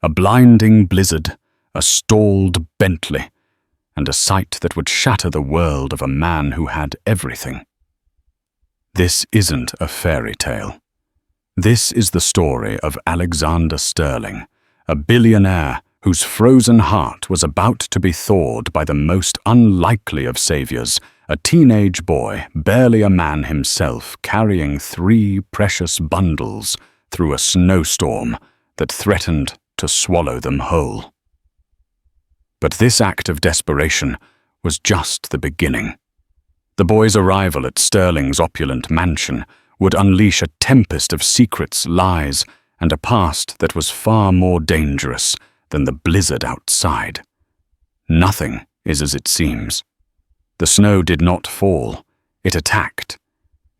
A blinding blizzard, a stalled Bentley, and a sight that would shatter the world of a man who had everything. This isn't a fairy tale. This is the story of Alexander Sterling, a billionaire whose frozen heart was about to be thawed by the most unlikely of saviors, a teenage boy, barely a man himself, carrying 3 precious bundles through a snowstorm that threatened to swallow them whole. But this act of desperation was just the beginning. The boy's arrival at Sterling's opulent mansion would unleash a tempest of secrets, lies, and a past that was far more dangerous than the blizzard outside. Nothing is as it seems. The snow did not fall, it attacked.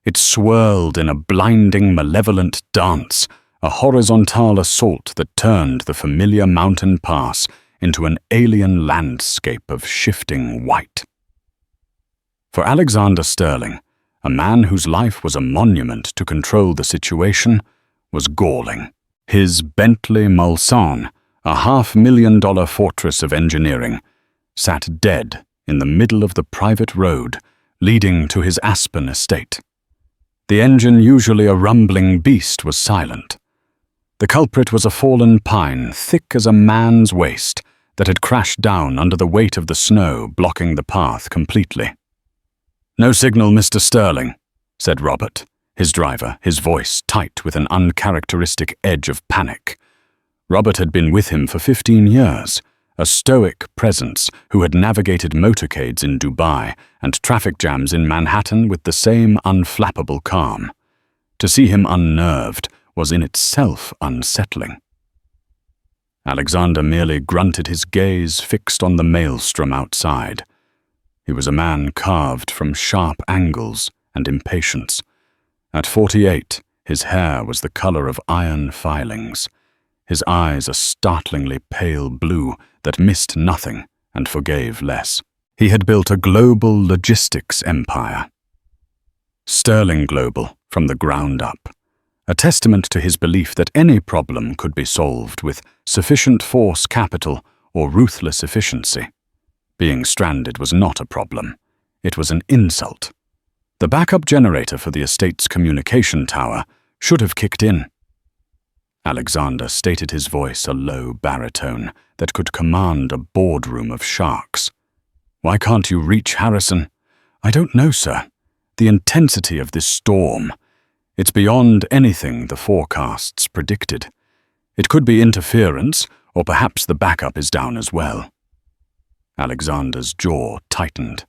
It swirled in a blinding, malevolent dance, a horizontal assault that turned the familiar mountain pass into an alien landscape of shifting white. For Alexander Sterling, a man whose life was a monument to control the situation, was galling. His Bentley Mulsanne, a $500,000 fortress of engineering, sat dead in the middle of the private road leading to his Aspen estate. The engine, usually a rumbling beast, was silent. The culprit was a fallen pine, thick as a man's waist, that had crashed down under the weight of the snow, blocking the path completely. "No signal, Mr. Sterling," said Robert, his driver, his voice tight with an uncharacteristic edge of panic. Robert had been with him for 15 years, a stoic presence who had navigated motorcades in Dubai and traffic jams in Manhattan with the same unflappable calm. To see him unnerved was in itself unsettling. Alexander merely grunted, his gaze fixed on the maelstrom outside. He was a man carved from sharp angles and impatience. At 48, his hair was the color of iron filings, his eyes a startlingly pale blue that missed nothing and forgave less. He had built a global logistics empire. Sterling Global from the ground up, a testament to his belief that any problem could be solved with sufficient force, capital, or ruthless efficiency. Being stranded was not a problem. It was an insult. The backup generator for the estate's communication tower should have kicked in. Alexander stated, his voice a low baritone that could command a boardroom of sharks. "Why can't you reach Harrison?" "I don't know, sir. The intensity of this storm. It's beyond anything the forecasts predicted. It could be interference, or perhaps the backup is down as well." Alexander's jaw tightened.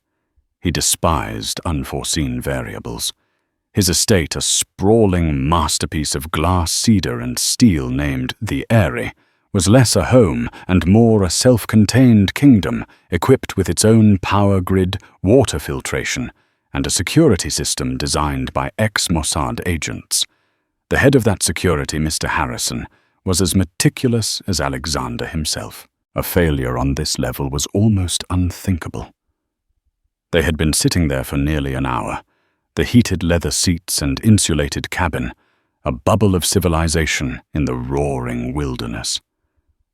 He despised unforeseen variables. His estate, a sprawling masterpiece of glass, cedar, and steel named the Eyrie, was less a home and more a self-contained kingdom equipped with its own power grid, water filtration, and a security system designed by ex-Mossad agents. The head of that security, Mr. Harrison, was as meticulous as Alexander himself. A failure on this level was almost unthinkable. They had been sitting there for nearly an hour, the heated leather seats and insulated cabin, a bubble of civilization in the roaring wilderness.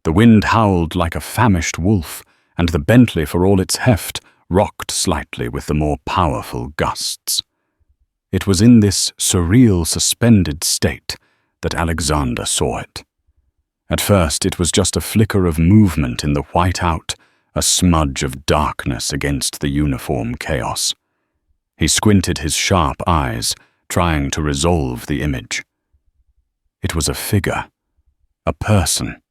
The wind howled like a famished wolf, and the Bentley, for all its heft, rocked slightly with the more powerful gusts. It was in this surreal, suspended state that Alexander saw it. At first, it was just a flicker of movement in the white-out, a smudge of darkness against the uniform chaos. He squinted his sharp eyes, trying to resolve the image. It was a figure, a person.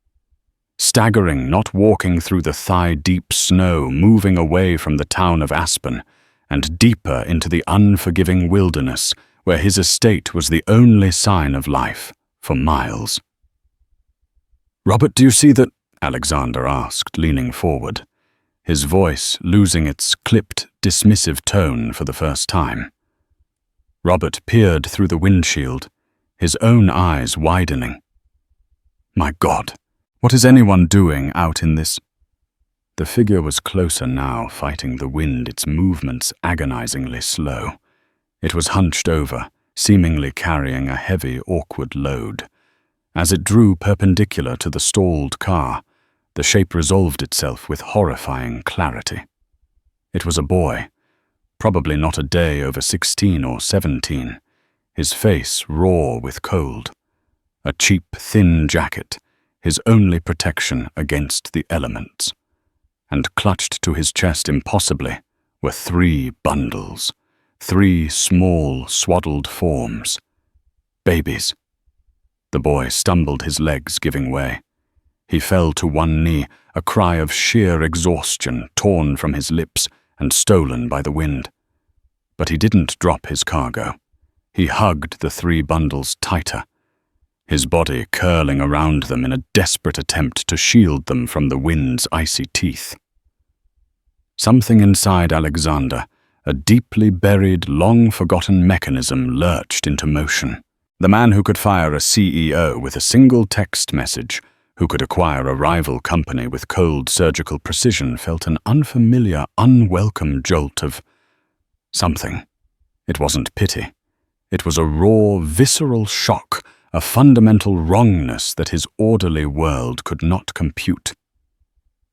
Staggering, not walking through the thigh-deep snow, moving away from the town of Aspen, and deeper into the unforgiving wilderness, where his estate was the only sign of life for miles. "Robert, do you see that?" Alexander asked, leaning forward, his voice losing its clipped, dismissive tone for the first time. Robert peered through the windshield, his own eyes widening. "My God, what is anyone doing out in this?" The figure was closer now, fighting the wind, its movements agonizingly slow. It was hunched over, seemingly carrying a heavy, awkward load. As it drew perpendicular to the stalled car, the shape resolved itself with horrifying clarity. It was a boy, probably not a day over 16 or 17, his face raw with cold. A cheap, thin jacket, his only protection against the elements. And clutched to his chest impossibly were 3 bundles, 3 small, swaddled forms. Babies. The boy stumbled, his legs giving way. He fell to one knee, a cry of sheer exhaustion torn from his lips and stolen by the wind. But he didn't drop his cargo. He hugged the 3 bundles tighter, his body curling around them in a desperate attempt to shield them from the wind's icy teeth. Something inside Alexander, a deeply buried, long-forgotten mechanism, lurched into motion. The man who could fire a CEO with a single text message, who could acquire a rival company with cold surgical precision, felt an unfamiliar, unwelcome jolt of something. It wasn't pity. It was a raw, visceral shock, a fundamental wrongness that his orderly world could not compute.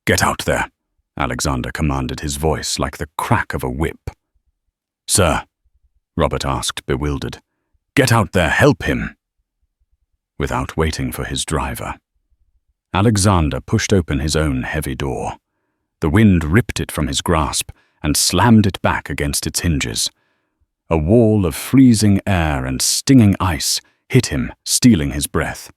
"Get out there," Alexander commanded, his voice like the crack of a whip. "Sir," Robert asked, bewildered. "Get out there, help him." Without waiting for his driver, Alexander pushed open his own heavy door. The wind ripped it from his grasp and slammed it back against its hinges. A wall of freezing air and stinging ice hit him, stealing his breath.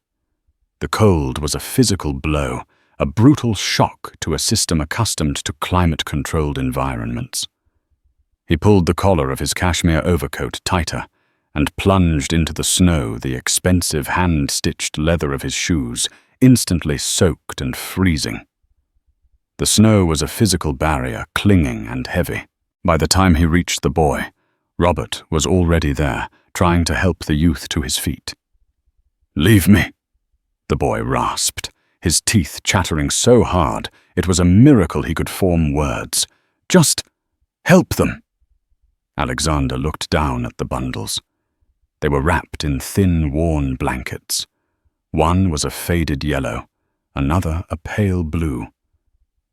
The cold was a physical blow, a brutal shock to a system accustomed to climate-controlled environments. He pulled the collar of his cashmere overcoat tighter and plunged into the snow, the expensive hand-stitched leather of his shoes instantly soaked and freezing. The snow was a physical barrier, clinging and heavy. By the time he reached the boy, Robert was already there, trying to help the youth to his feet. "Leave me," the boy rasped, his teeth chattering so hard it was a miracle he could form words. "Just help them." Alexander looked down at the bundles. They were wrapped in thin, worn blankets. One was a faded yellow, another a pale blue,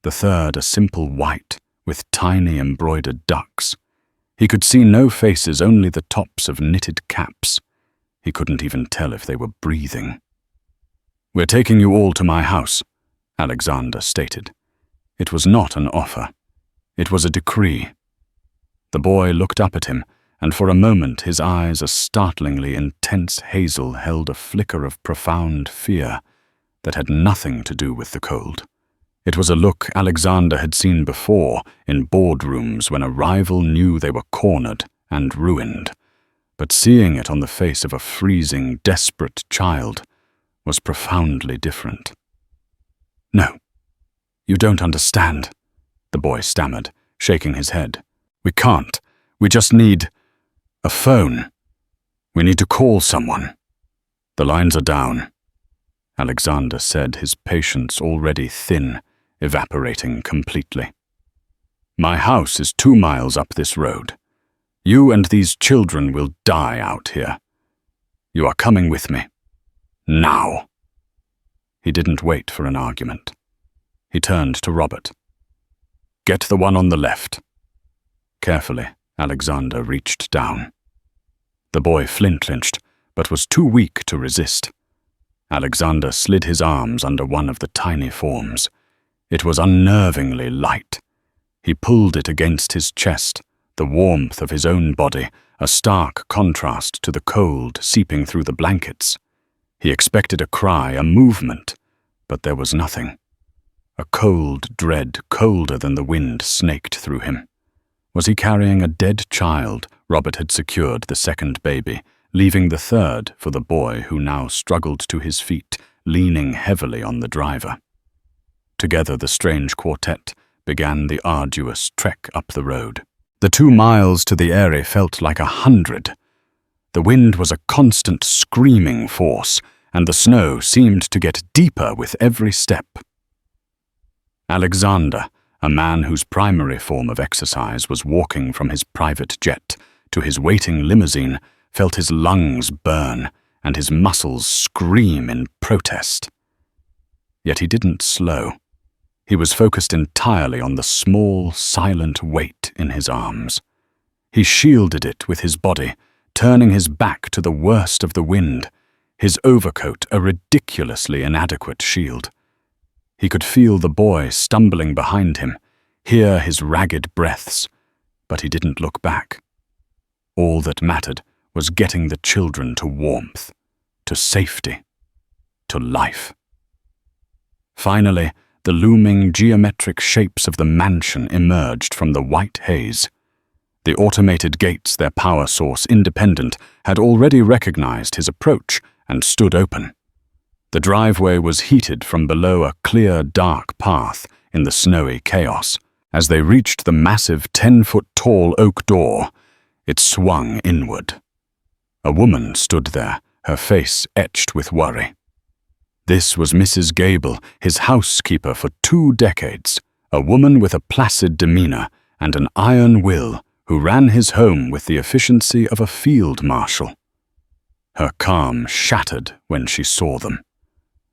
the third a simple white with tiny embroidered ducks. He could see no faces, only the tops of knitted caps. He couldn't even tell if they were breathing. "We're taking you all to my house," Alexander stated. It was not an offer. It was a decree. The boy looked up at him, and for a moment his eyes, a startlingly intense hazel, held a flicker of profound fear that had nothing to do with the cold. It was a look Alexander had seen before in boardrooms when a rival knew they were cornered and ruined, but seeing it on the face of a freezing, desperate child was profoundly different. "No, you don't understand," the boy stammered, shaking his head. "We can't. We just need a phone. We need to call someone. The lines are down," Alexander said, his patience already thin, evaporating completely. "My house is 2 miles up this road. You and these children will die out here. You are coming with me. Now." He didn't wait for an argument. He turned to Robert. "Get the one on the left." Carefully, Alexander reached down. The boy flint-clinched, but was too weak to resist. Alexander slid his arms under one of the tiny forms. It was unnervingly light. He pulled it against his chest, the warmth of his own body, a stark contrast to the cold seeping through the blankets. He expected a cry, a movement, but there was nothing. A cold dread, colder than the wind, snaked through him. Was he carrying a dead child? Robert had secured the second baby, leaving the third for the boy who now struggled to his feet, leaning heavily on the driver. Together the strange quartet began the arduous trek up the road. The 2 miles to the eyrie felt like 100. The wind was a constant screaming force, and the snow seemed to get deeper with every step. Alexander, a man whose primary form of exercise was walking from his private jet to his waiting limousine, felt his lungs burn and his muscles scream in protest. Yet he didn't slow. He was focused entirely on the small, silent weight in his arms. He shielded it with his body, turning his back to the worst of the wind, his overcoat a ridiculously inadequate shield. He could feel the boy stumbling behind him, hear his ragged breaths, but he didn't look back. All that mattered was getting the children to warmth, to safety, to life. Finally, the looming geometric shapes of the mansion emerged from the white haze. The automated gates, their power source independent, had already recognized his approach and stood open. The driveway was heated from below a clear, dark path in the snowy chaos. As they reached the massive 10-foot-tall oak door, it swung inward. A woman stood there, her face etched with worry. This was Mrs. Gable, his housekeeper for 2 decades, a woman with a placid demeanor and an iron will who ran his home with the efficiency of a field marshal. Her calm shattered when she saw them.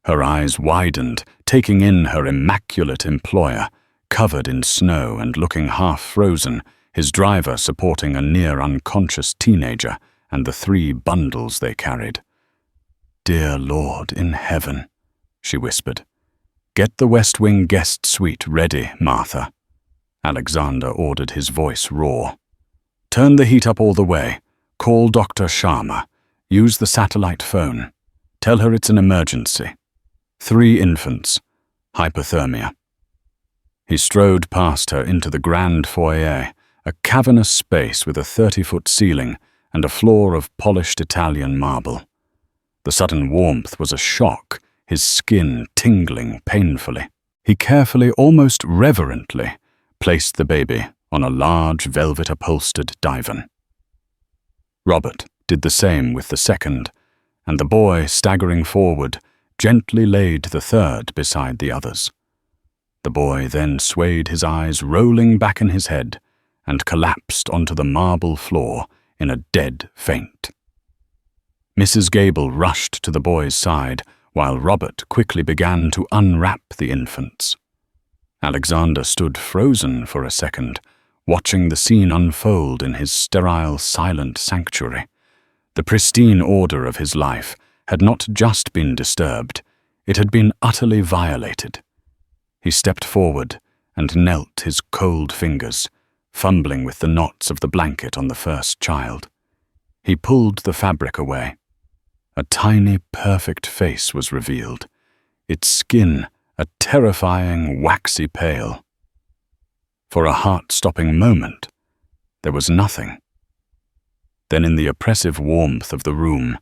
Her eyes widened, taking in her immaculate employer, covered in snow and looking half frozen, his driver supporting a near-unconscious teenager and the 3 bundles they carried. "Dear Lord in heaven," she whispered. "Get the West Wing guest suite ready, Martha." Alexander ordered, his voice raw. "Turn the heat up all the way. Call Dr. Sharma. Use the satellite phone. Tell her it's an emergency. 3 infants. Hypothermia." He strode past her into the grand foyer, a cavernous space with a 30-foot ceiling and a floor of polished Italian marble. The sudden warmth was a shock, his skin tingling painfully. He carefully, almost reverently, placed the baby on a large velvet-upholstered divan. Robert did the same with the second, and the boy, staggering forward, gently laid the third beside the others. The boy then swayed, his eyes rolling back in his head, and collapsed onto the marble floor in a dead faint. Mrs. Gable rushed to the boy's side, while Robert quickly began to unwrap the infants. Alexander stood frozen for a second, watching the scene unfold in his sterile, silent sanctuary. The pristine order of his life had not just been disturbed, it had been utterly violated. He stepped forward and knelt, his cold fingers fumbling with the knots of the blanket on the first child. He pulled the fabric away. A tiny, perfect face was revealed, its skin a terrifying, waxy pale. For a heart-stopping moment, there was nothing. Then in the oppressive warmth of the room,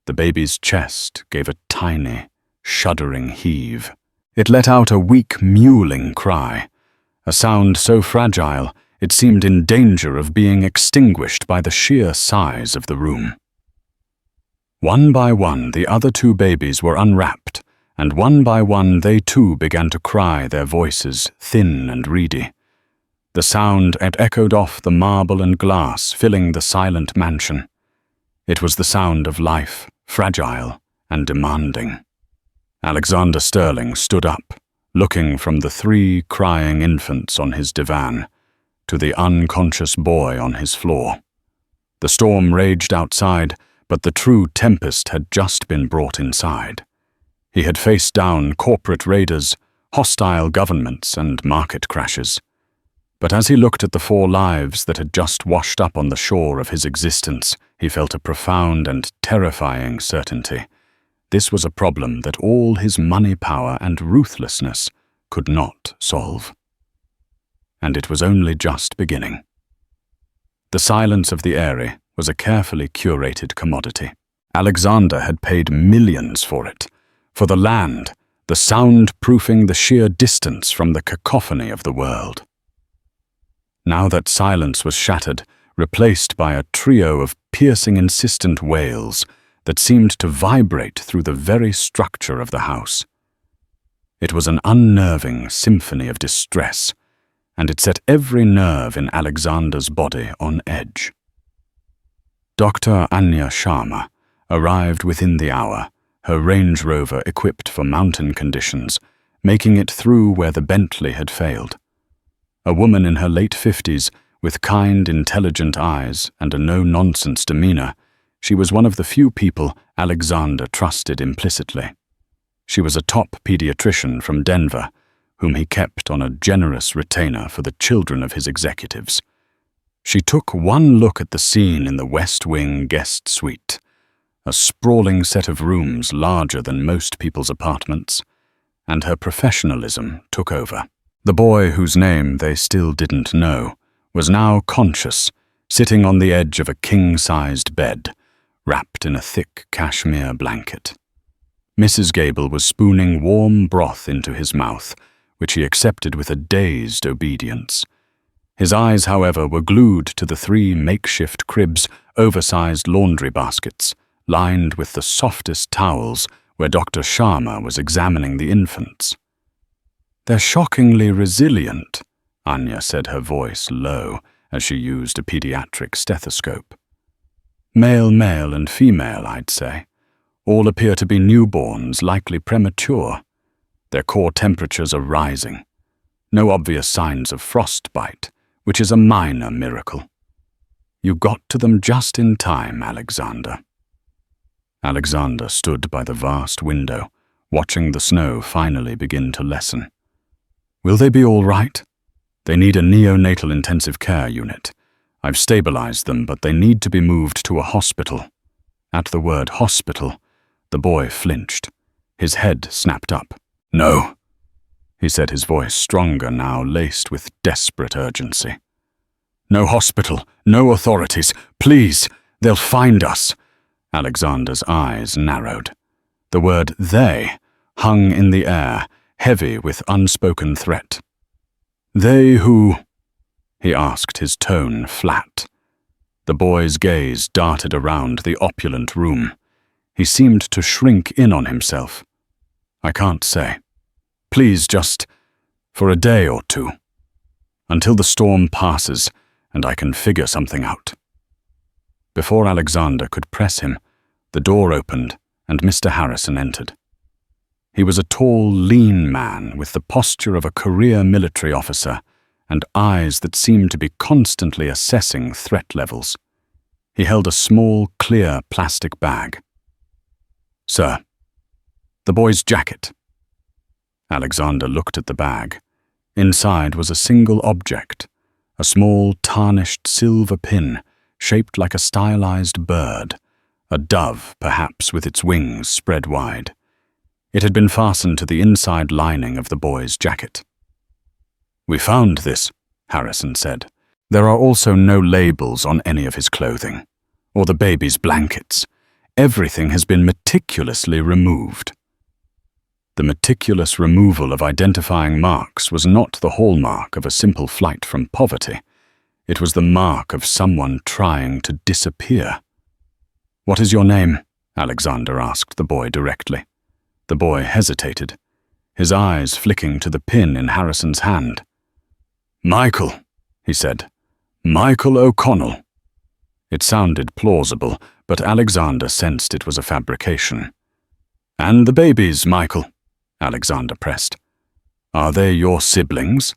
the baby's chest gave a tiny, shuddering heave. It let out a weak, mewling cry, a sound so fragile it seemed in danger of being extinguished by the sheer size of the room. One by one, the other 2 babies were unwrapped, and one by one they too began to cry, their voices thin and reedy. The sound had echoed off the marble and glass, filling the silent mansion. It was the sound of life, fragile and demanding. Alexander Sterling stood up, looking from the 3 crying infants on his divan to the unconscious boy on his floor. The storm raged outside, but the true tempest had just been brought inside. He had faced down corporate raiders, hostile governments, and market crashes. But as he looked at the 4 lives that had just washed up on the shore of his existence, he felt a profound and terrifying certainty. This was a problem that all his money power and ruthlessness could not solve. And it was only just beginning. The silence of the Eyrie was a carefully curated commodity. Alexander had paid millions for it, for the land, the sound-proofing the sheer distance from the cacophony of the world. Now that silence was shattered, replaced by a trio of piercing, insistent wails that seemed to vibrate through the very structure of the house. It was an unnerving symphony of distress, and it set every nerve in Alexander's body on edge. Dr. Anya Sharma, arrived within the hour, her Range Rover equipped for mountain conditions, making it through where the Bentley had failed. A woman in her late 50s, with kind, intelligent eyes and a no-nonsense demeanor, she was one of the few people Alexander trusted implicitly. She was a top pediatrician from Denver, whom he kept on a generous retainer for the children of his executives. She took one look at the scene in the West Wing guest suite, a sprawling set of rooms larger than most people's apartments, and her professionalism took over. The boy, whose name they still didn't know, was now conscious, sitting on the edge of a king-sized bed, wrapped in a thick cashmere blanket. Mrs. Gable was spooning warm broth into his mouth, which he accepted with a dazed obedience. His eyes, however, were glued to the 3 makeshift cribs, oversized laundry baskets, lined with the softest towels, where Dr. Sharma was examining the infants. "They're shockingly resilient," Anya said, her voice low, as she used a pediatric stethoscope. "Male, and female, I'd say. All appear to be newborns, likely premature. Their core temperatures are rising. No obvious signs of frostbite, which is a minor miracle. You got to them just in time, Alexander." Alexander stood by the vast window, watching the snow finally begin to lessen. "Will they be all right? They need a neonatal intensive care unit. I've stabilized them, but they need to be moved to a hospital." At the word hospital, the boy flinched. His head snapped up. "No," he said, his voice stronger now, laced with desperate urgency. "No hospital, no authorities. Please, they'll find us." Alexander's eyes narrowed. The word "they" hung in the air, heavy with unspoken threat. "They who?" he asked, his tone flat. The boy's gaze darted around the opulent room. He seemed to shrink in on himself. "I can't say. Please, just for a day or 2. Until the storm passes and I can figure something out." Before Alexander could press him, the door opened and Mr. Harrison entered. He was a tall, lean man with the posture of a career military officer and eyes that seemed to be constantly assessing threat levels. He held a small, clear plastic bag. "Sir." "The boy's jacket." Alexander looked at the bag. Inside was a single object, a small, tarnished silver pin shaped like a stylized bird, a dove, perhaps, with its wings spread wide. It had been fastened to the inside lining of the boy's jacket. "We found this," Harrison said. "There are also no labels on any of his clothing, or the baby's blankets. Everything has been meticulously removed." The meticulous removal of identifying marks was not the hallmark of a simple flight from poverty. It was the mark of someone trying to disappear. "What is your name?" Alexander asked the boy directly. The boy hesitated, his eyes flicking to the pin in Harrison's hand. "Michael," he said. "Michael O'Connell." It sounded plausible, but Alexander sensed it was a fabrication. "And the babies, Michael?" Alexander pressed. "Are they your siblings?"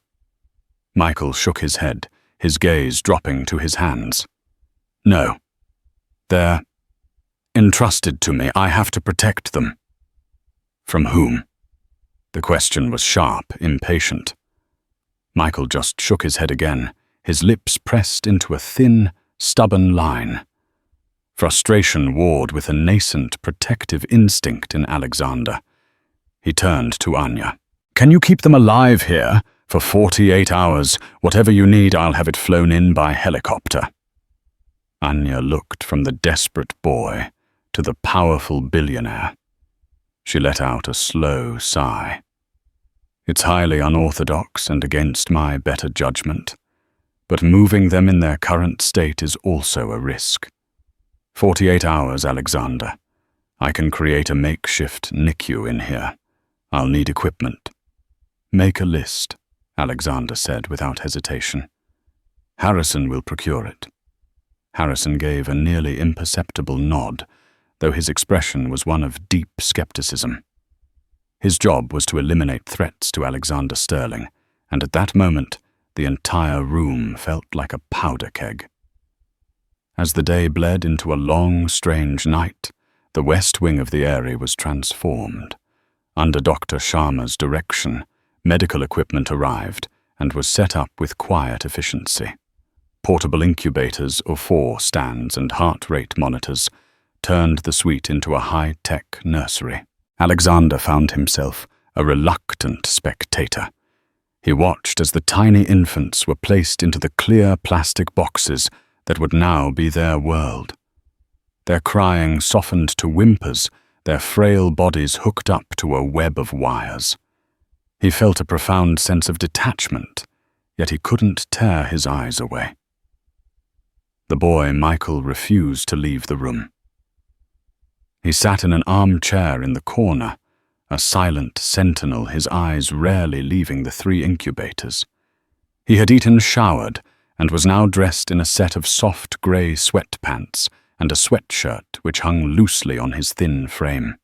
Michael shook his head, his gaze dropping to his hands. "No. They're entrusted to me. I have to protect them." "From whom?" The question was sharp, impatient. Michael just shook his head again, his lips pressed into a thin, stubborn line. Frustration warred with a nascent protective instinct in Alexander. He turned to Anya. "Can you keep them alive here for 48 hours? Whatever you need, I'll have it flown in by helicopter." Anya looked from the desperate boy to the powerful billionaire. She let out a slow sigh. "It's highly unorthodox and against my better judgment, but moving them in their current state is also a risk. 48 hours, Alexander. I can create a makeshift NICU in here. I'll need equipment." "Make a list," Alexander said without hesitation. "Harrison will procure it." Harrison gave a nearly imperceptible nod. though his expression was one of deep skepticism. His job was to eliminate threats to Alexander Sterling, and at that moment, the entire room felt like a powder keg. As the day bled into a long, strange night, the west wing of the area was transformed. Under Dr. Sharma's direction, medical equipment arrived and was set up with quiet efficiency. Portable incubators of 4 stands and heart rate monitors turned the suite into a high-tech nursery. Alexander found himself a reluctant spectator. He watched as the tiny infants were placed into the clear plastic boxes that would now be their world. Their crying softened to whimpers, their frail bodies hooked up to a web of wires. He felt a profound sense of detachment, yet he couldn't tear his eyes away. The boy, Michael, refused to leave the room. He sat in an armchair in the corner, a silent sentinel, his eyes rarely leaving the 3 incubators. He had eaten, showered, and was now dressed in a set of soft grey sweatpants and a sweatshirt which hung loosely on his thin frame.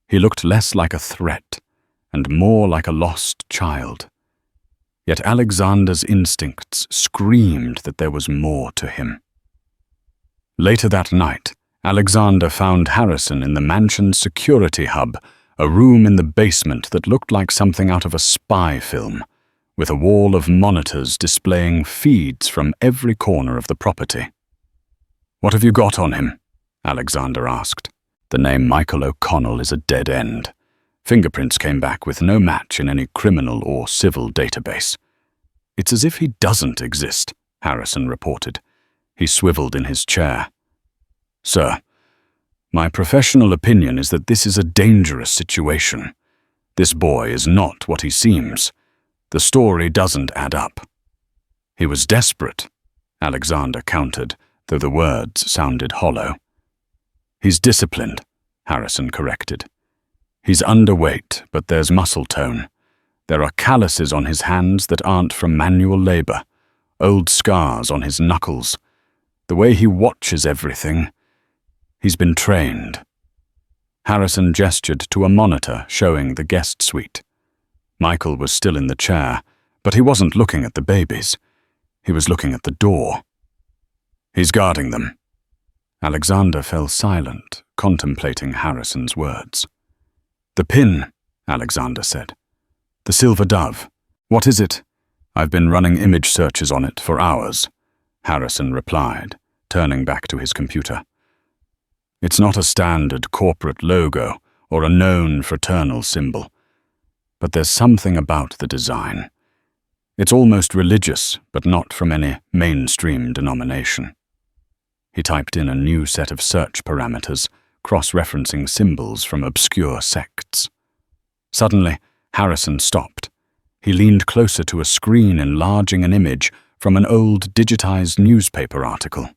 He looked less like a threat and more like a lost child. Yet Alexander's instincts screamed that there was more to him. Later that night, Alexander found Harrison in the mansion's security hub, a room in the basement that looked like something out of a spy film, with a wall of monitors displaying feeds from every corner of the property. "What have you got on him?" Alexander asked. "The name Michael O'Connell is a dead end. Fingerprints came back with no match in any criminal or civil database." "It's as if he doesn't exist," Harrison reported. He swiveled in his chair. "Sir, my professional opinion is that this is a dangerous situation. This boy is not what he seems. The story doesn't add up." "He was desperate," Alexander countered, though the words sounded hollow. "He's disciplined," Harrison corrected. "He's underweight, but there's muscle tone. There are calluses on his hands that aren't from manual labor, old scars on his knuckles. The way he watches everything, he's been trained." Harrison gestured to a monitor showing the guest suite. Michael was still in the chair, but he wasn't looking at the babies. He was looking at the door. "He's guarding them." Alexander fell silent, contemplating Harrison's words. "The pin," Alexander said. "The silver dove. What is it?" "I've been running image searches on it for hours," Harrison replied, turning back to his computer. "It's not a standard corporate logo or a known fraternal symbol, but there's something about the design. It's almost religious, but not from any mainstream denomination." He typed in a new set of search parameters, cross-referencing symbols from obscure sects. Suddenly, Harrison stopped. He leaned closer to a screen enlarging an image from an old digitized newspaper article.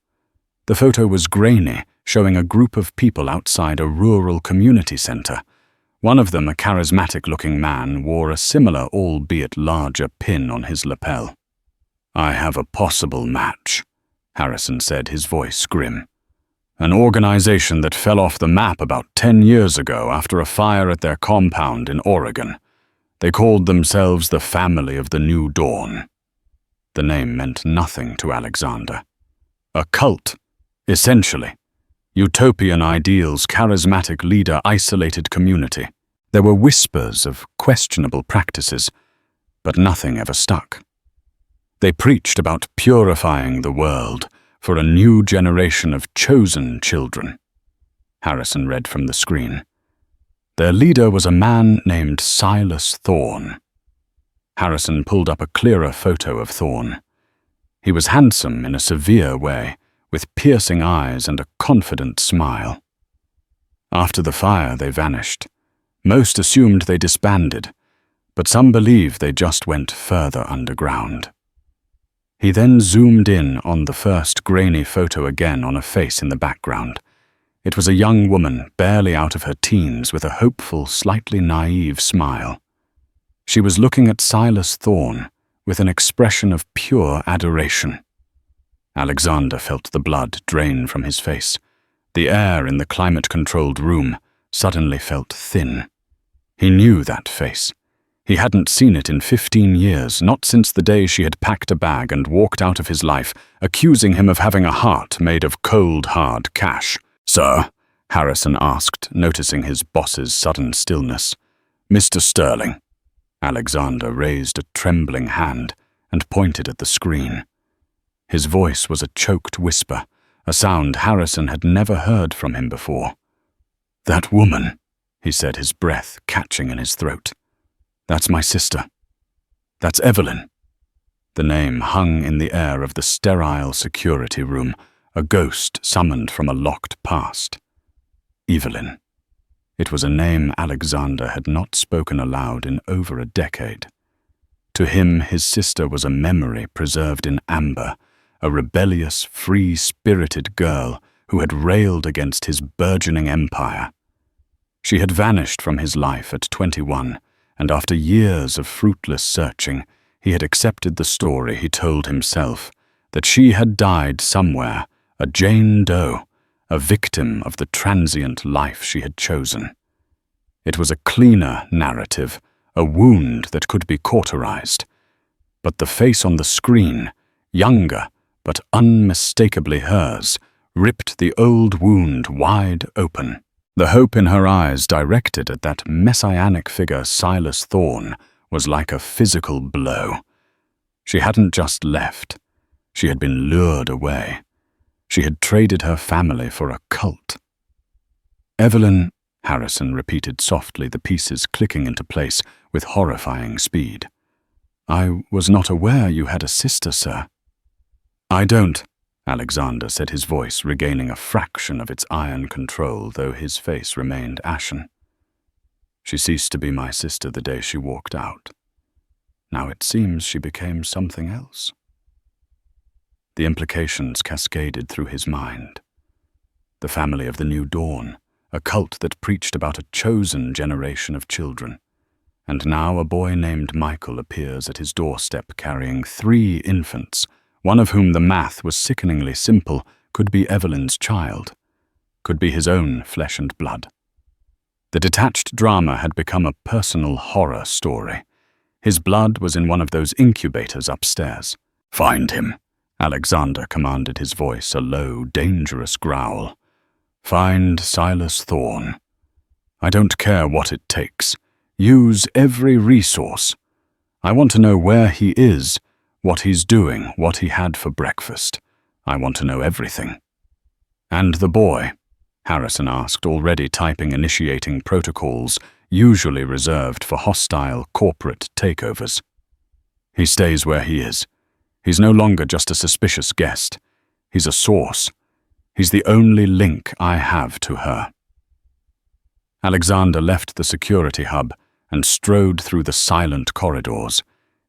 The photo was grainy, showing a group of people outside a rural community center. One of them, a charismatic-looking man, wore a similar, albeit larger, pin on his lapel. "I have a possible match," Harrison said, his voice grim. "An organization that fell off the map about 10 years ago after a fire at their compound in Oregon. They called themselves the Family of the New Dawn." The name meant nothing to Alexander. "A cult, essentially. Utopian ideals, charismatic leader, isolated community. There were whispers of questionable practices, but nothing ever stuck. They preached about purifying the world for a new generation of chosen children." Harrison read from the screen. "Their leader was a man named Silas Thorne." Harrison pulled up a clearer photo of Thorne. He was handsome in a severe way, with piercing eyes and a confident smile. After the fire, they vanished. Most assumed they disbanded, but some believe they just went further underground. He then zoomed in on the first grainy photo again on a face in the background. It was a young woman, barely out of her teens, with a hopeful, slightly naive smile. She was looking at Silas Thorne with an expression of pure adoration. Alexander felt the blood drain from his face, The air in the climate-controlled room suddenly felt thin. He knew that face. He hadn't seen it in 15 years, not since the day she had packed a bag and walked out of his life, accusing him of having a heart made of cold, hard cash. "Sir?" Harrison asked, noticing his boss's sudden stillness. "Mr. Sterling." Alexander raised a trembling hand and pointed at the screen. His voice was a choked whisper, a sound Harrison had never heard from him before. "That woman," he said, his breath catching in his throat. "That's my sister. That's Evelyn." The name hung in the air of the sterile security room, a ghost summoned from a locked past. Evelyn. It was a name Alexander had not spoken aloud in over a decade. To him, his sister was a memory preserved in amber, a rebellious, free-spirited girl who had railed against his burgeoning empire. She had vanished from his life at 21, and after years of fruitless searching, he had accepted the story he told himself, that she had died somewhere, a Jane Doe, a victim of the transient life she had chosen. It was a cleaner narrative, a wound that could be cauterized. But the face on the screen, younger but unmistakably hers, ripped the old wound wide open. The hope in her eyes directed at that messianic figure Silas Thorne was like a physical blow. She hadn't just left. She had been lured away. She had traded her family for a cult. "Evelyn," Harrison repeated softly, the pieces clicking into place with horrifying speed. "I was not aware you had a sister, sir." "I don't," Alexander said, his voice regaining a fraction of its iron control, though his face remained ashen. "She ceased to be my sister the day she walked out. Now it seems she became something else." The implications cascaded through his mind. The family of the New Dawn, a cult that preached about a chosen generation of children. And now a boy named Michael appears at his doorstep carrying 3 infants, one of whom the math was sickeningly simple, could be Evelyn's child, could be his own flesh and blood. The detached drama had become a personal horror story. His blood was in one of those incubators upstairs. "Find him," Alexander commanded, his voice a low, dangerous growl. "Find Silas Thorne. I don't care what it takes. Use every resource. I want to know where he is, what he's doing, what he had for breakfast. I want to know everything." "And the boy?" Harrison asked, already typing initiating protocols, usually reserved for hostile corporate takeovers. "He stays where he is. He's no longer just a suspicious guest. He's a source. He's the only link I have to her." Alexander left the security hub and strode through the silent corridors,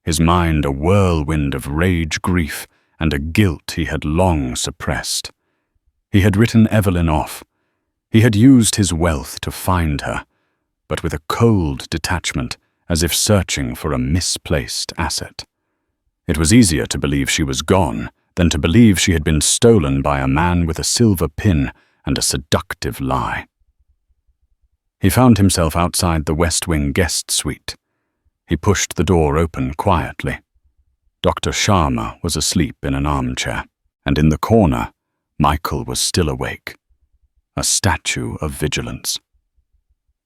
his mind a whirlwind of rage, grief, and a guilt he had long suppressed. He had written Evelyn off. He had used his wealth to find her, but with a cold detachment, as if searching for a misplaced asset. It was easier to believe she was gone than to believe she had been stolen by a man with a silver pin and a seductive lie. He found himself outside the West Wing guest suite. He pushed the door open quietly. Dr. Sharma was asleep in an armchair, and in the corner, Michael was still awake, a statue of vigilance.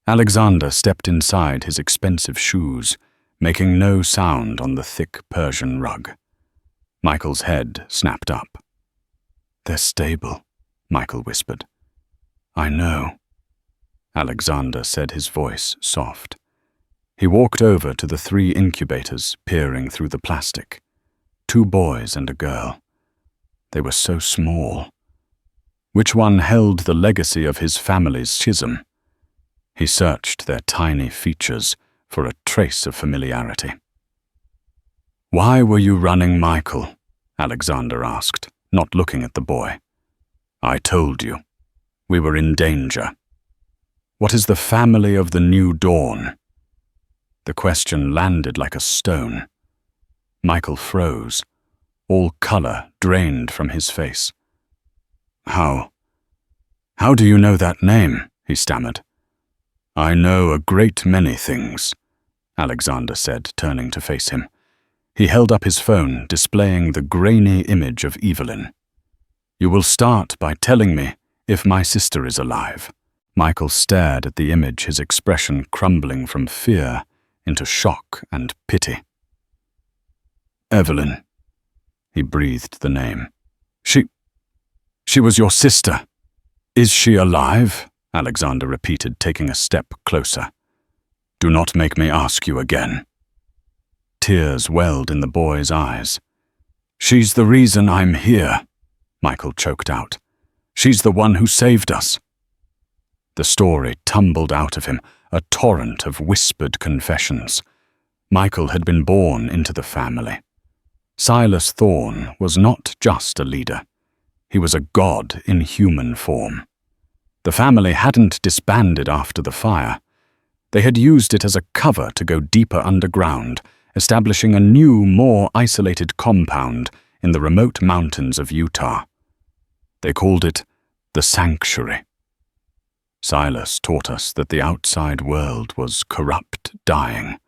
Alexander stepped inside his expensive shoes, making no sound on the thick Persian rug. Michael's head snapped up. "They're stable," Michael whispered. "I know," Alexander said, his voice soft. He walked over to the 3 incubators, peering through the plastic. 2 boys and a girl. They were so small. Which one held the legacy of his family's schism? He searched their tiny features for a trace of familiarity. "Why were you running Michael?" Alexander asked, not looking at the boy. "I told you. We were in danger." "What is the family of the New Dawn?" The question landed like a stone. Michael froze, all color drained from his face. How "How do you know that name?" he stammered. "I know a great many things," Alexander said, turning to face him. He held up his phone, displaying the grainy image of Evelyn. "You will start by telling me if my sister is alive." Michael stared at the image, his expression crumbling from fear into shock and pity. "Evelyn." He breathed the name. She was your sister. Is she alive?" Alexander repeated, taking a step closer. "Do not make me ask you again." Tears welled in the boy's eyes. "She's the reason I'm here," Michael choked out. "She's the one who saved us." The story tumbled out of him, a torrent of whispered confessions. Michael had been born into the family. Silas Thorne was not just a leader. He was a god in human form. The family hadn't disbanded after the fire. They had used it as a cover to go deeper underground, establishing a new, more isolated compound in the remote mountains of Utah. They called it the Sanctuary. Silas taught us that the outside world was corrupt, dying.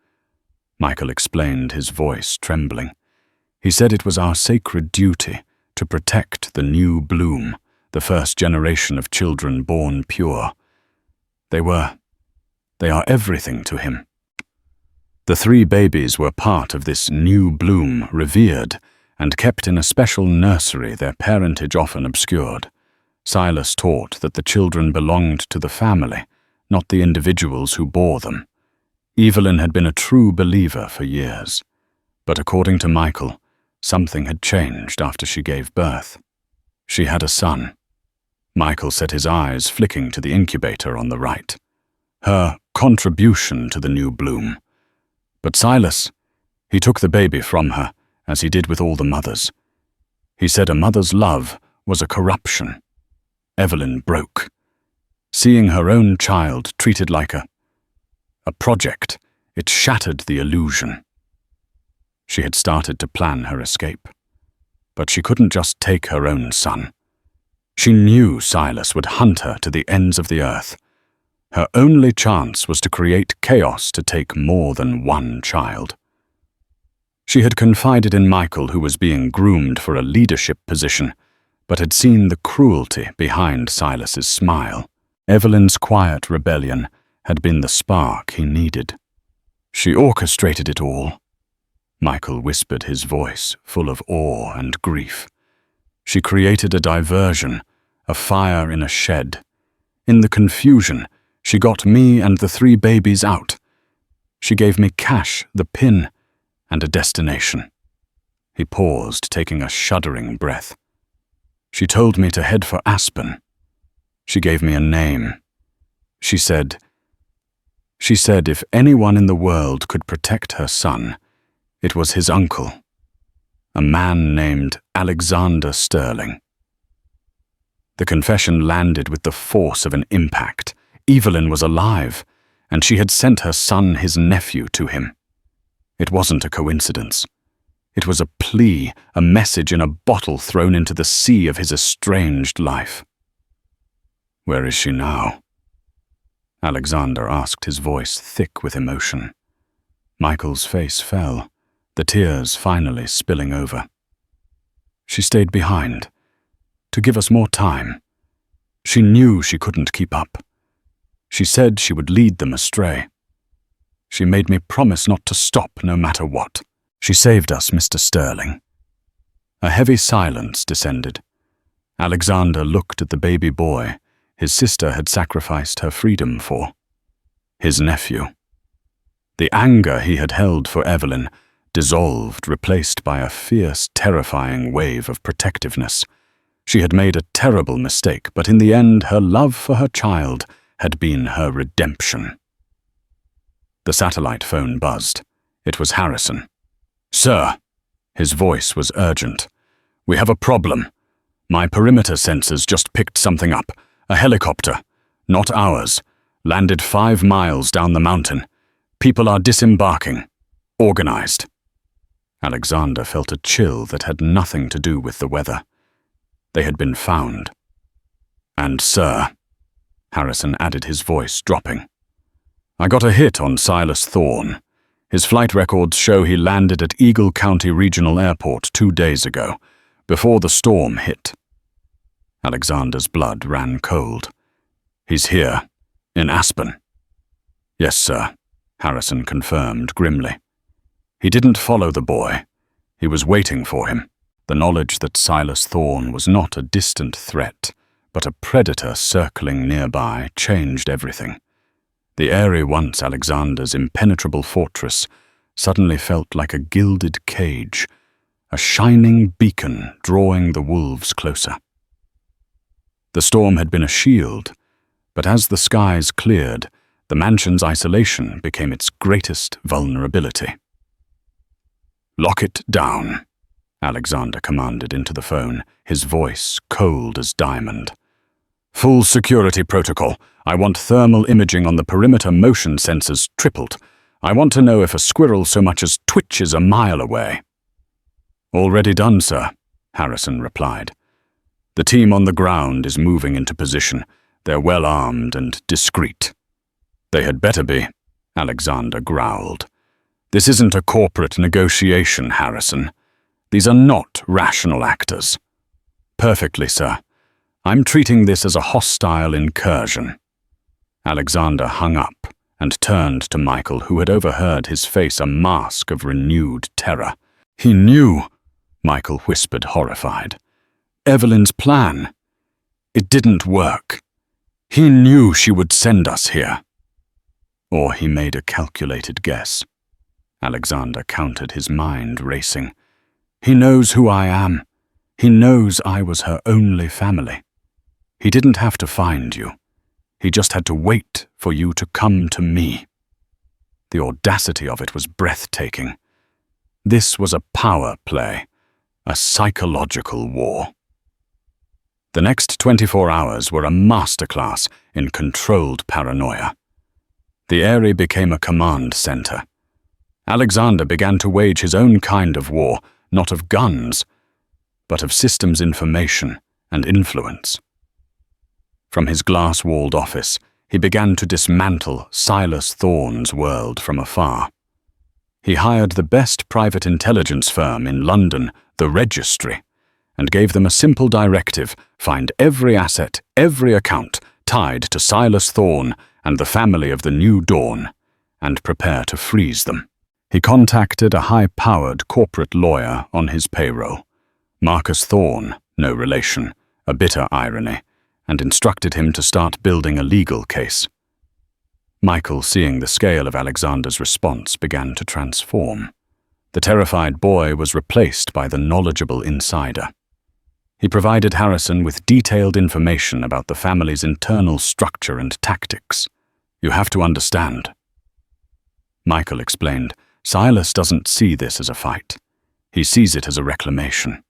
Michael explained, his voice trembling. He said it was our sacred duty to protect the new bloom, the first generation of children born pure. They are everything to him. The 3 babies were part of this new bloom, revered and kept in a special nursery, their parentage often obscured. Silas taught that the children belonged to the family, not the individuals who bore them. Evelyn had been a true believer for years, but according to Michael, something had changed after she gave birth. She had a son. Michael set his eyes flicking to the incubator on the right. Her contribution to the new bloom. But Silas, he took the baby from her, as he did with all the mothers. He said a mother's love was a corruption. Evelyn broke. Seeing her own child treated like a project, it shattered the illusion. She had started to plan her escape. But she couldn't just take her own son. She knew Silas would hunt her to the ends of the earth. Her only chance was to create chaos to take more than one child. She had confided in Michael, who was being groomed for a leadership position, but had seen the cruelty behind Silas's smile. Evelyn's quiet rebellion had been the spark he needed. She orchestrated it all. Michael whispered, his voice full of awe and grief. She created a diversion, a fire in a shed. In the confusion, she got me and the 3 babies out. She gave me cash, the pin, and a destination. He paused, taking a shuddering breath. She told me to head for Aspen. She gave me a name. She said if anyone in the world could protect her son, it was his uncle, a man named Alexander Sterling. The confession landed with the force of an impact. Evelyn was alive, and she had sent her son, his nephew, to him. It wasn't a coincidence. It was a plea, a message in a bottle thrown into the sea of his estranged life. "Where is she now?" Alexander asked, his voice thick with emotion. Michael's face fell, the tears finally spilling over. "She stayed behind, to give us more time. She knew she couldn't keep up. She said she would lead them astray. She made me promise not to stop no matter what. She saved us, Mr. Sterling." A heavy silence descended. Alexander looked at the baby boy his sister had sacrificed her freedom for. His nephew. The anger he had held for Evelyn dissolved, replaced by a fierce, terrifying wave of protectiveness. She had made a terrible mistake, but in the end, her love for her child had been her redemption. The satellite phone buzzed. It was Harrison. "Sir," his voice was urgent. "We have a problem. My perimeter sensors just picked something up. A helicopter, not ours, landed 5 miles down the mountain. People are disembarking. Organized." Alexander felt a chill that had nothing to do with the weather. They had been found. "And, sir," Harrison added, his voice dropping. "I got a hit on Silas Thorne. His flight records show he landed at Eagle County Regional Airport 2 days ago, before the storm hit." Alexander's blood ran cold. "He's here, in Aspen." "Yes, sir," Harrison confirmed grimly. He didn't follow the boy. He was waiting for him. The knowledge that Silas Thorne was not a distant threat, but a predator circling nearby, changed everything. The area once Alexander's impenetrable fortress suddenly felt like a gilded cage, a shining beacon drawing the wolves closer. The storm had been a shield, but as the skies cleared, the mansion's isolation became its greatest vulnerability. "Lock it down," Alexander commanded into the phone, his voice cold as diamond. "Full security protocol. I want thermal imaging on the perimeter motion sensors tripled. I want to know if a squirrel so much as twitches a mile away." "Already done, sir," Harrison replied. "The team on the ground is moving into position. They're well armed and discreet." "They had better be," Alexander growled. "This isn't a corporate negotiation, Harrison. These are not rational actors." "Perfectly, sir. I'm treating this as a hostile incursion." Alexander hung up and turned to Michael, who had overheard his face a mask of renewed terror. "He knew," Michael whispered, horrified. "Evelyn's plan. It didn't work. He knew she would send us here." Or he made a calculated guess. Alexander countered, his mind racing. "He knows who I am. He knows I was her only family. He didn't have to find you. He just had to wait for you to come to me." The audacity of it was breathtaking. This was a power play, a psychological war. The next 24 hours were a masterclass in controlled paranoia. The area became a command center. Alexander began to wage his own kind of war, not of guns, but of systems information and influence. From his glass-walled office, he began to dismantle Silas Thorne's world from afar. He hired the best private intelligence firm in London, the Registry, and gave them a simple directive: find every asset, every account tied to Silas Thorne and the family of the New Dawn, and prepare to freeze them. He contacted a high-powered corporate lawyer on his payroll, Marcus Thorne, no relation, a bitter irony, and instructed him to start building a legal case. Michael, seeing the scale of Alexander's response, began to transform. The terrified boy was replaced by the knowledgeable insider. He provided Harrison with detailed information about the family's internal structure and tactics. "You have to understand," Michael explained. "Silas doesn't see this as a fight. He sees it as a reclamation.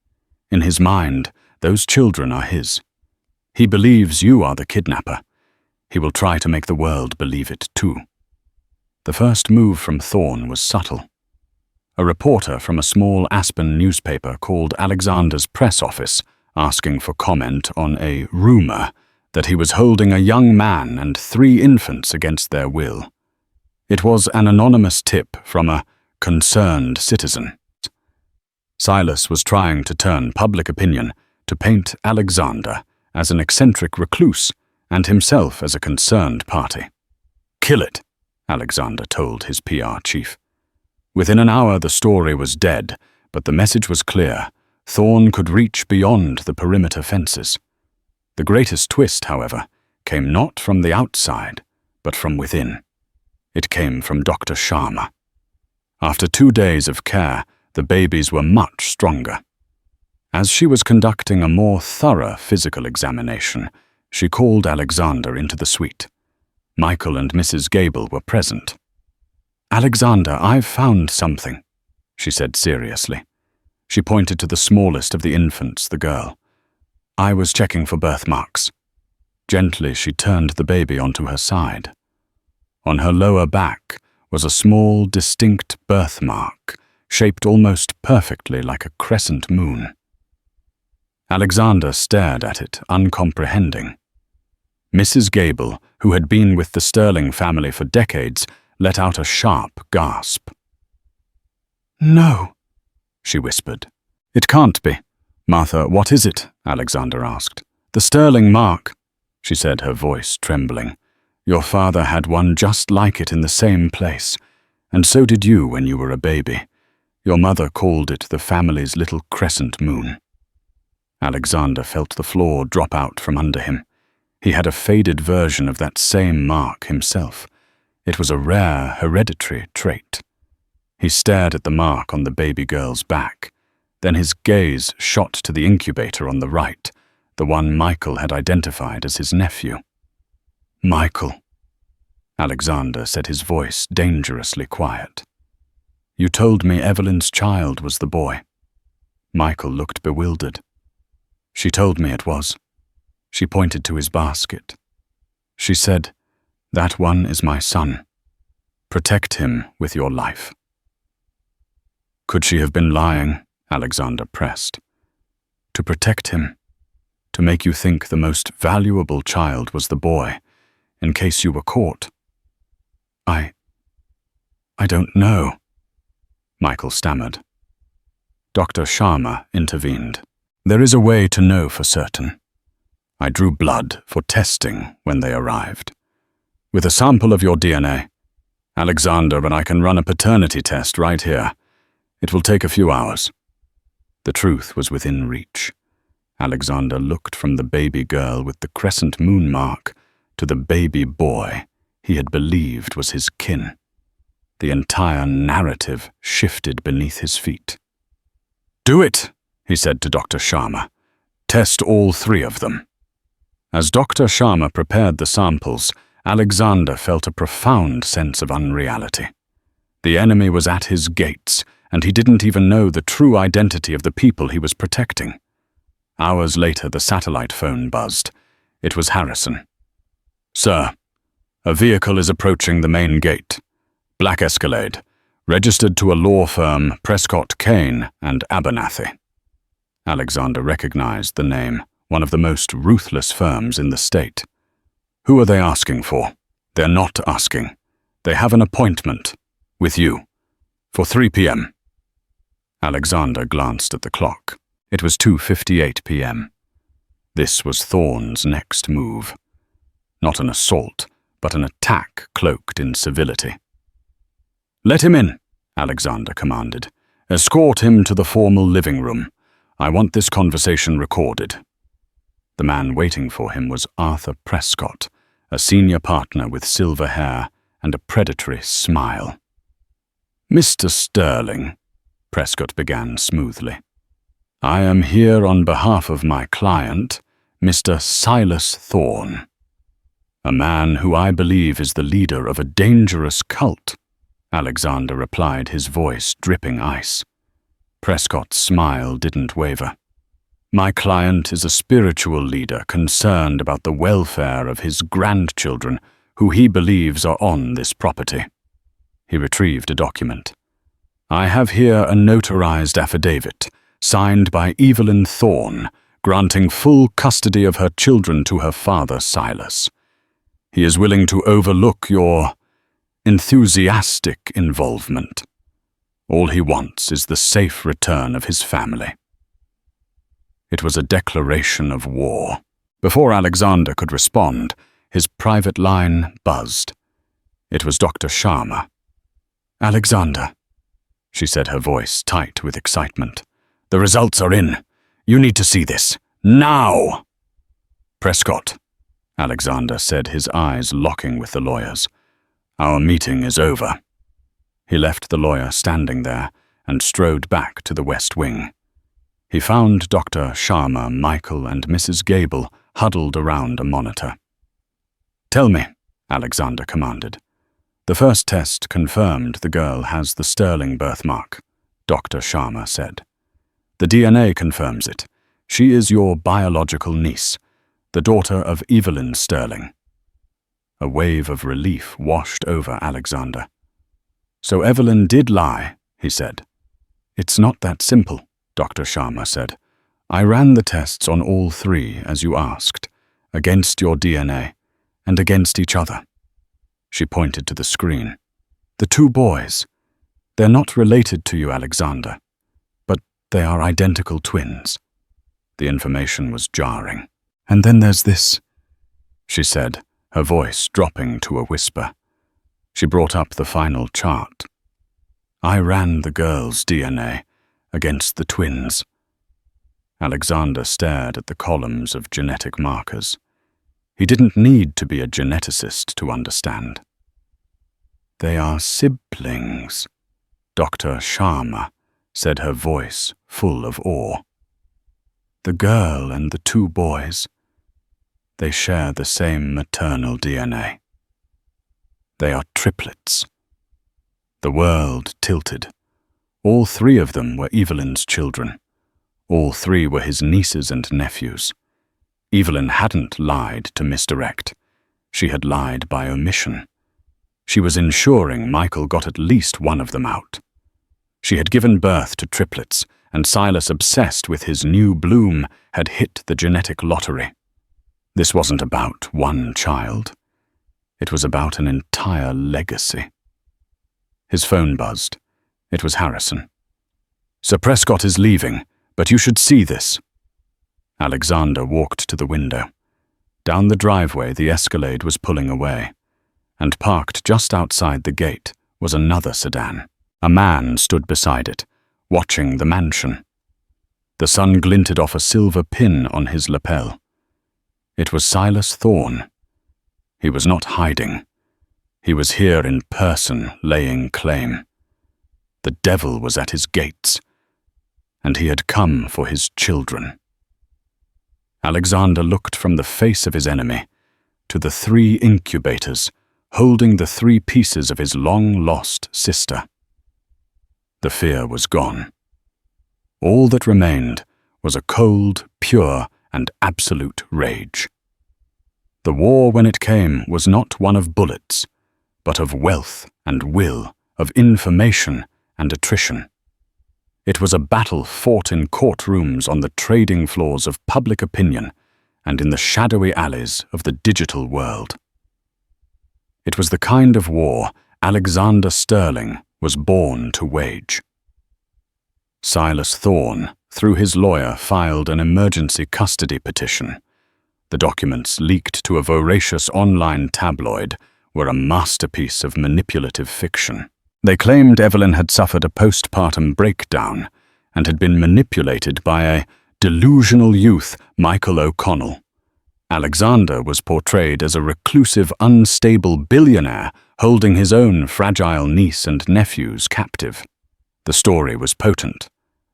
In his mind, those children are his. He believes you are the kidnapper. He will try to make the world believe it too." The first move from Thorne was subtle. A reporter from a small Aspen newspaper called Alexander's press office, asking for comment on a rumor that he was holding a young man and 3 infants against their will. It was an anonymous tip from a concerned citizen. Silas was trying to turn public opinion to paint Alexander as an eccentric recluse and himself as a concerned party. "Kill it," Alexander told his PR chief. Within an hour the story was dead, but the message was clear. Thorne could reach beyond the perimeter fences. The greatest twist, however, came not from the outside, but from within. It came from Dr. Sharma. After 2 days of care, the babies were much stronger. As she was conducting a more thorough physical examination, she called Alexander into the suite. Michael and Mrs. Gable were present. "Alexander, I've found something," she said seriously. She pointed to the smallest of the infants, the girl. "I was checking for birthmarks." Gently, she turned the baby onto her side. On her lower back was a small, distinct birthmark, shaped almost perfectly like a crescent moon. Alexander stared at it, uncomprehending. Mrs. Gable, who had been with the Sterling family for decades, let out a sharp gasp. "No," she whispered. "It can't be." "Martha, what is it?" Alexander asked. "The Sterling mark," she said, her voice trembling. "Your father had one just like it in the same place, and so did you when you were a baby. Your mother called it the family's little crescent moon." Alexander felt the floor drop out from under him. He had a faded version of that same mark himself. It was a rare, hereditary trait. He stared at the mark on the baby girl's back. Then his gaze shot to the incubator on the right, the one Michael had identified as his nephew. "Michael," Alexander said, his voice dangerously quiet. "You told me Evelyn's child was the boy." Michael looked bewildered. "She told me it was." She pointed to his basket. She said, "That one is my son. Protect him with your life." "Could she have been lying?" Alexander pressed. "To protect him. To make you think the most valuable child was the boy, in case you were caught." I don't know," Michael stammered. Dr. Sharma intervened. "There is a way to know for certain. I drew blood for testing when they arrived. With a sample of your DNA, Alexander, and I can run a paternity test right here. It will take a few hours." The truth was within reach. Alexander looked from the baby girl with the crescent moon mark to the baby boy he had believed was his kin. The entire narrative shifted beneath his feet. "Do it," he said to Dr. Sharma. "Test all three of them." As Dr. Sharma prepared the samples, Alexander felt a profound sense of unreality. The enemy was at his gates, and he didn't even know the true identity of the people he was protecting. Hours later, the satellite phone buzzed. It was Harrison. "Sir, a vehicle is approaching the main gate. Black Escalade, registered to a law firm, Prescott, Kane and Abernathy." Alexander recognized the name, one of the most ruthless firms in the state. "Who are they asking for?" "They're not asking. They have an appointment. With you. For 3 p.m. Alexander glanced at the clock. It was 2:58 p.m. This was Thorne's next move. Not an assault, but an attack cloaked in civility. "Let him in," Alexander commanded. "Escort him to the formal living room. I want this conversation recorded." The man waiting for him was Arthur Prescott, a senior partner with silver hair and a predatory smile. "Mr. Sterling," Prescott began smoothly, "I am here on behalf of my client, Mr. Silas Thorne, a man who I believe is the leader of a dangerous cult," Alexander replied, his voice dripping ice. Prescott's smile didn't waver. "My client is a spiritual leader concerned about the welfare of his grandchildren who he believes are on this property." He retrieved a document. "I have here a notarized affidavit, signed by Evelyn Thorne, granting full custody of her children to her father, Silas. He is willing to overlook your enthusiastic involvement. All he wants is the safe return of his family." It was a declaration of war. Before Alexander could respond, his private line buzzed. It was Dr. Sharma. "Alexander," she said, her voice tight with excitement. "The results are in. You need to see this. Now!" "Prescott," Alexander said, his eyes locking with the lawyer's. "Our meeting is over." He left the lawyer standing there and strode back to the West Wing. He found Dr. Sharma, Michael, and Mrs. Gable huddled around a monitor. "Tell me," Alexander commanded. "The first test confirmed the girl has the Sterling birthmark," Dr. Sharma said. "The DNA confirms it. She is your biological niece, the daughter of Evelyn Sterling." A wave of relief washed over Alexander. "So Evelyn did lie," he said. "It's not that simple," Dr. Sharma said. "I ran the tests on all three, as you asked, against your DNA, and against each other. She pointed to the screen. The two boys. They're not related to you, Alexander, but they are identical twins. The information was jarring. And then there's this, she said, her voice dropping to a whisper. She brought up the final chart. I ran the girls' DNA against the twins. Alexander stared at the columns of genetic markers. He didn't need to be a geneticist to understand. They are siblings, Dr. Sharma said, her voice full of awe. The girl and the two boys, they share the same maternal DNA. They are triplets. The world tilted. All three of them were Evelyn's children. All three were his nieces and nephews. Evelyn hadn't lied to misdirect. She had lied by omission. She was ensuring Michael got at least one of them out. She had given birth to triplets, and Silas, obsessed with his new bloom, had hit the genetic lottery. This wasn't about one child. It was about an entire legacy. His phone buzzed. It was Harrison. Sir Prescott is leaving, but you should see this. Alexander walked to the window. Down the driveway the Escalade was pulling away, and parked just outside the gate was another sedan. A man stood beside it, watching the mansion. The sun glinted off a silver pin on his lapel. It was Silas Thorne. He was not hiding. He was here in person, laying claim. The devil was at his gates, and he had come for his children. Alexander looked from the face of his enemy to the three incubators holding the three pieces of his long-lost sister. The fear was gone. All that remained was a cold, pure, and absolute rage. The war, when it came, was not one of bullets, but of wealth and will, of information and attrition. It was a battle fought in courtrooms, on the trading floors of public opinion, and in the shadowy alleys of the digital world. It was the kind of war Alexander Sterling was born to wage. Silas Thorne, through his lawyer, filed an emergency custody petition. The documents, leaked to a voracious online tabloid, were a masterpiece of manipulative fiction. They claimed Evelyn had suffered a postpartum breakdown and had been manipulated by a delusional youth, Michael O'Connell. Alexander was portrayed as a reclusive, unstable billionaire holding his own fragile niece and nephews captive. The story was potent.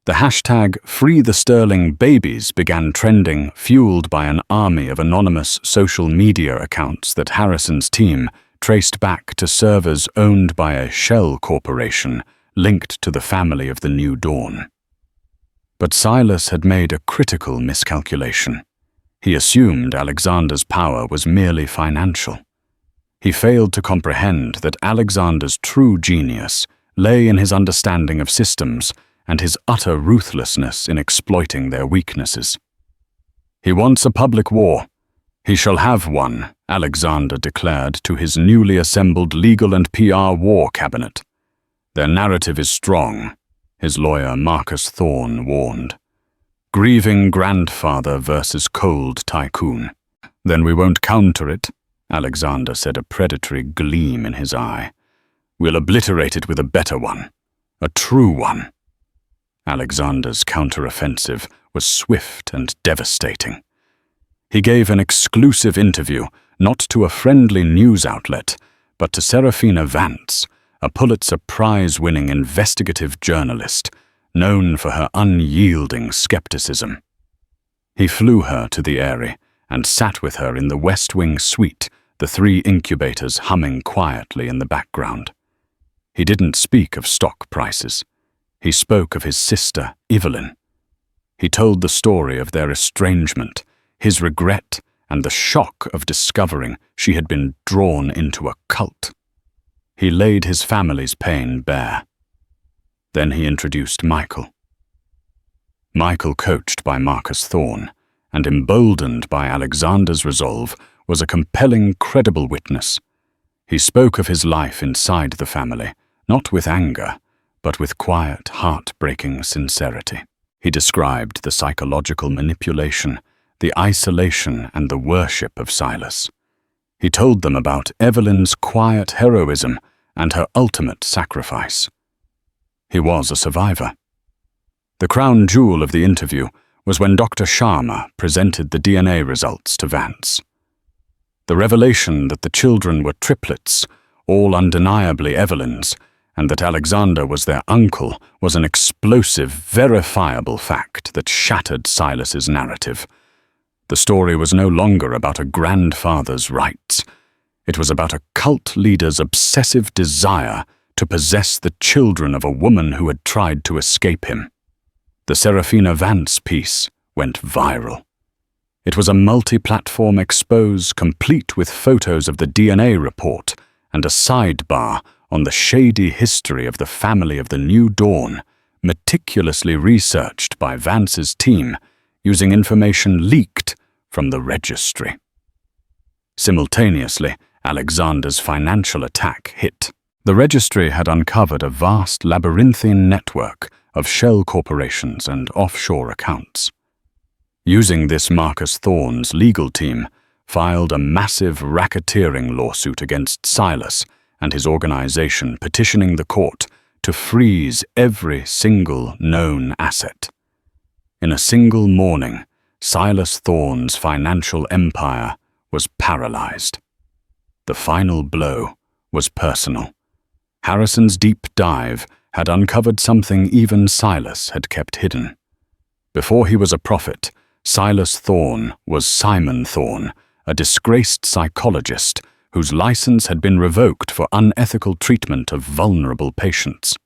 The hashtag #FreeTheSterlingBabies began trending, fueled by an army of anonymous social media accounts that Harrison's team traced back to servers owned by a shell corporation linked to the family of the New Dawn. But Silas had made a critical miscalculation. He assumed Alexander's power was merely financial. He failed to comprehend that Alexander's true genius lay in his understanding of systems and his utter ruthlessness in exploiting their weaknesses. He wants a public war. He shall have one, Alexander declared to his newly assembled legal and PR war cabinet. Their narrative is strong, his lawyer Marcus Thorne warned. Grieving grandfather versus cold tycoon. Then we won't counter it, Alexander said, a predatory gleam in his eye. We'll obliterate it with a better one, a true one. Alexander's counteroffensive was swift and devastating. He gave an exclusive interview, not to a friendly news outlet, but to Serafina Vance, a Pulitzer Prize-winning investigative journalist, known for her unyielding skepticism. He flew her to the Eyrie and sat with her in the West Wing suite, the three incubators humming quietly in the background. He didn't speak of stock prices. He spoke of his sister, Evelyn. He told the story of their estrangement, his regret, and the shock of discovering she had been drawn into a cult. He laid his family's pain bare. Then he introduced Michael. Michael, coached by Marcus Thorne and emboldened by Alexander's resolve, was a compelling, credible witness. He spoke of his life inside the family, not with anger, but with quiet, heartbreaking sincerity. He described the psychological manipulation, the isolation, and the worship of Silas. He told them about Evelyn's quiet heroism and her ultimate sacrifice. He was a survivor. The crown jewel of the interview was when Dr. Sharma presented the DNA results to Vance. The revelation that the children were triplets, all undeniably Evelyn's, and that Alexander was their uncle was an explosive, verifiable fact that shattered Silas's narrative. The story was no longer about a grandfather's rights. It was about a cult leader's obsessive desire to possess the children of a woman who had tried to escape him. The Serafina Vance piece went viral. It was a multi-platform expose complete with photos of the DNA report and a sidebar on the shady history of the family of the New Dawn, meticulously researched by Vance's team using information leaked from the registry. Simultaneously, Alexander's financial attack hit. The registry had uncovered a vast labyrinthine network of shell corporations and offshore accounts. Using this, Marcus Thorne's legal team filed a massive racketeering lawsuit against Silas and his organization, petitioning the court to freeze every single known asset. In a single morning, Silas Thorne's financial empire was paralyzed. The final blow was personal. Harrison's deep dive had uncovered something even Silas had kept hidden. Before he was a prophet, Silas Thorne was Simon Thorne, a disgraced psychologist whose license had been revoked for unethical treatment of vulnerable patients.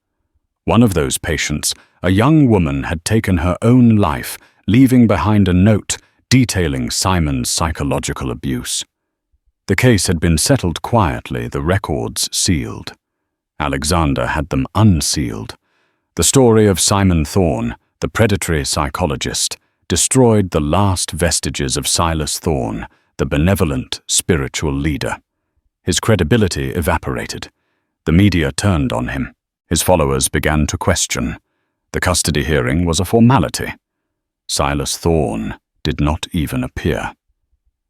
One of those patients, a young woman, had taken her own life, leaving behind a note detailing Simon's psychological abuse. The case had been settled quietly, the records sealed. Alexander had them unsealed. The story of Simon Thorne, the predatory psychologist, destroyed the last vestiges of Silas Thorne, the benevolent spiritual leader. His credibility evaporated. The media turned on him. His followers began to question. The custody hearing was a formality. Silas Thorne did not even appear.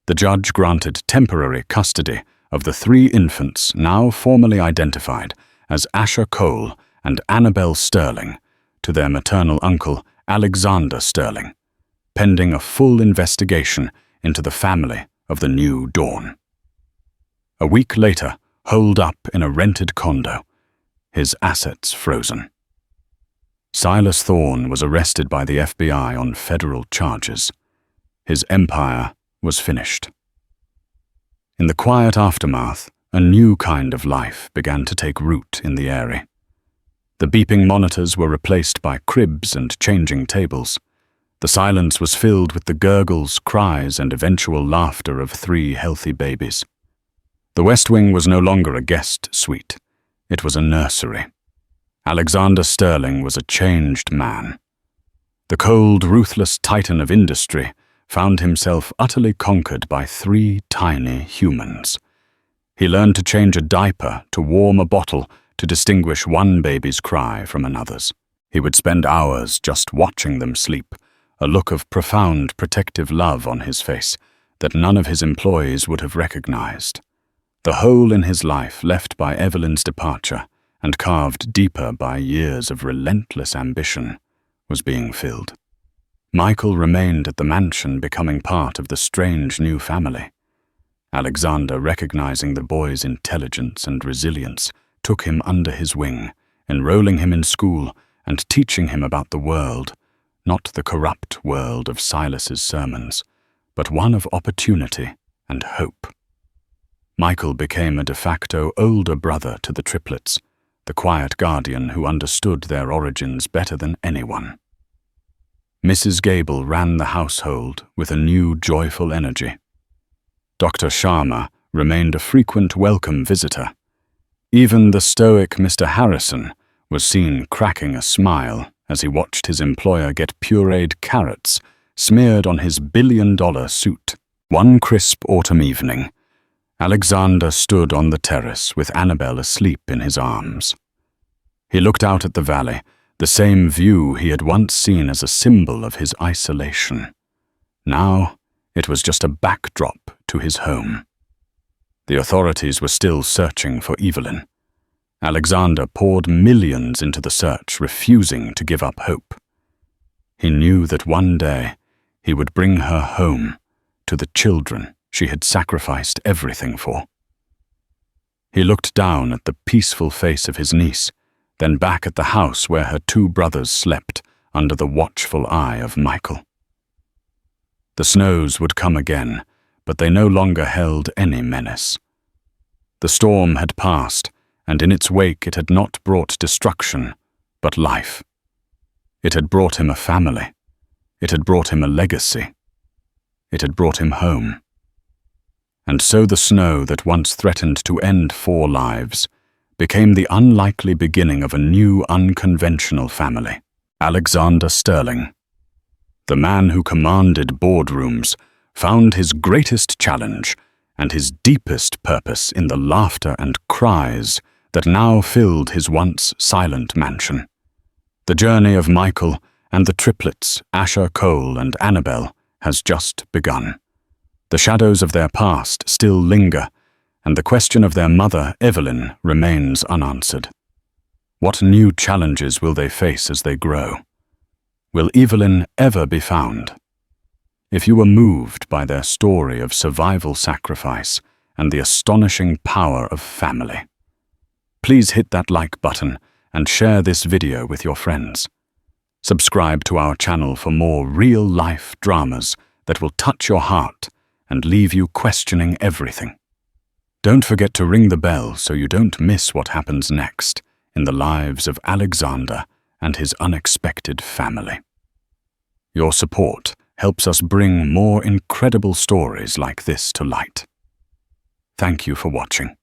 The judge granted temporary custody of the 3 infants now formally identified as Asher Cole and Annabelle Sterling to their maternal uncle Alexander Sterling, pending a full investigation into the family of the New Dawn. A week later, holed up in a rented condo, his assets frozen. Silas Thorne was arrested by the FBI on federal charges. His empire was finished. In the quiet aftermath, a new kind of life began to take root in the area. The beeping monitors were replaced by cribs and changing tables. The silence was filled with the gurgles, cries, and eventual laughter of 3 healthy babies. The West Wing was no longer a guest suite. It was a nursery. Alexander Sterling was a changed man. The cold, ruthless titan of industry found himself utterly conquered by 3 tiny humans. He learned to change a diaper, to warm a bottle, to distinguish one baby's cry from another's. He would spend hours just watching them sleep, a look of profound protective love on his face that none of his employees would have recognized. The hole in his life left by Evelyn's departure and carved deeper by years of relentless ambition was being filled. Michael remained at the mansion, becoming part of the strange new family. Alexander, recognizing the boy's intelligence and resilience, took him under his wing, enrolling him in school and teaching him about the world, not the corrupt world of Silas's sermons, but one of opportunity and hope. Michael became a de facto older brother to the triplets, the quiet guardian who understood their origins better than anyone. Mrs. Gable ran the household with a new, joyful energy. Dr. Sharma remained a frequent welcome visitor. Even the stoic Mr. Harrison was seen cracking a smile as he watched his employer get pureed carrots smeared on his billion-dollar suit. One crisp autumn evening, Alexander stood on the terrace with Annabel asleep in his arms. He looked out at the valley, the same view he had once seen as a symbol of his isolation. Now, it was just a backdrop to his home. The authorities were still searching for Evelyn. Alexander poured millions into the search, refusing to give up hope. He knew that one day he would bring her home to the children she had sacrificed everything for. He looked down at the peaceful face of his niece, then back at the house where her two brothers slept under the watchful eye of Michael. The snows would come again, but they no longer held any menace. The storm had passed, and in its wake it had not brought destruction, but life. It had brought him a family. It had brought him a legacy. It had brought him home. And so the snow that once threatened to end 4 lives became the unlikely beginning of a new, unconventional family. Alexander Sterling, the man who commanded boardrooms, found his greatest challenge and his deepest purpose in the laughter and cries that now filled his once silent mansion. The journey of Michael and the triplets, Asher, Cole, and Annabel, has just begun. The shadows of their past still linger, and the question of their mother, Evelyn, remains unanswered. What new challenges will they face as they grow? Will Evelyn ever be found? If you were moved by their story of survival sacrifice and the astonishing power of family, please hit that like button and share this video with your friends. Subscribe to our channel for more real-life dramas that will touch your heart and leave you questioning everything. Don't forget to ring the bell so you don't miss what happens next in the lives of Alexander and his unexpected family. Your support helps us bring more incredible stories like this to light. Thank you for watching.